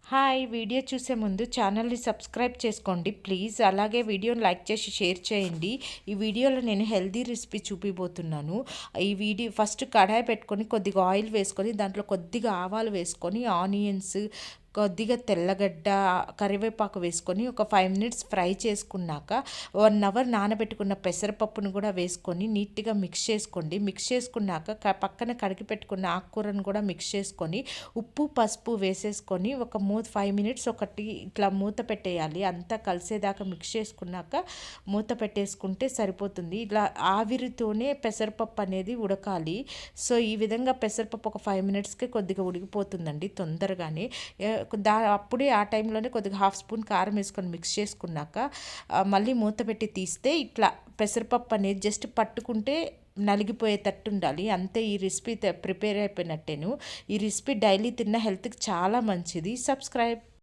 Hi! Video చూసే ముందు ఛానల్‌ని సబ్స్క్రైబ్ చేసుకోండి ప్లీజ్. అలాగే వీడియోని లైక్ చేసి షేర్ చేయండి. ఈ వీడియోలో నేను హెల్తీ రెసిపీ చూపిబోతున్నాను. ఈ వీడియో ఫస్ట్ కడాయి పెట్టుకొని కొద్దిగా ఆయిల్ వేసుకొని దాంట్లో కొద్దిగా ఆవాలు వేసుకొని ఆనియన్స్, కొద్దిగా తెల్లగడ్డ, కరివేపాకు వేసుకొని ఒక 5 మినిట్స్ ఫ్రై చేసుకున్నాక 1 అవర్ నానబెట్టుకున్న పెసరపప్పును కూడా వేసుకొని నీట్‌గా మిక్స్ చేసుకోండి. మిక్స్ చేసుకున్నాక పక్కన కడిగి పెట్టుకున్న ఆకుకూరను కూడా మిక్స్ చేసుకొని ఉప్పు, పసుపు వేసేసుకొని ఒక 5 మినిట్స్ ఒకటి ఇట్లా మూత పెట్టేయాలి. అంతా కలిసేదాకా మిక్స్ చేసుకున్నాక మూత పెట్టేసుకుంటే సరిపోతుంది. ఇట్లా ఆవిరితోనే పెసరపప్పు అనేది ఉడకాలి. సో, ఈ విధంగా పెసరపప్పు ఒక 5 మినిట్స్‌కే కొద్దిగా ఉడికిపోతుందండి తొందరగానే. అప్పుడే ఆ టైంలోనే కొద్దిగా హాఫ్ స్పూన్ కారం వేసుకొని మిక్స్ చేసుకున్నాక మళ్ళీ మూత పెట్టి తీస్తే ఇట్లా పెసరపప్పు అనేది జస్ట్ పట్టుకుంటే నలిగిపోయేటట్టు ఉండాలి. అంతే, ఈ రెసిపీ ప్రిపేర్ అయిపోయినట్టేను. ఈ రెసిపీ డైలీ తిన్న హెల్త్‌కి చాలా మంచిది. సబ్స్క్రైబ్.